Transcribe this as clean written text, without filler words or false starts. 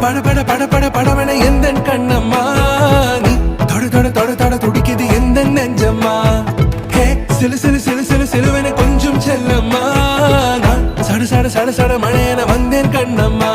பட பட பட பட படவன எந்த கண்ணம்மா நீ தொட தொட தொட தொட துடிக்குது எந்த நெஞ்சம்மா ஹே சிலு சிலு சிலு சிலு சிலுவன கொஞ்சம் செல்லம்மா நான் சட சட சட சட மழையன வந்தேன் கண்ணம்மா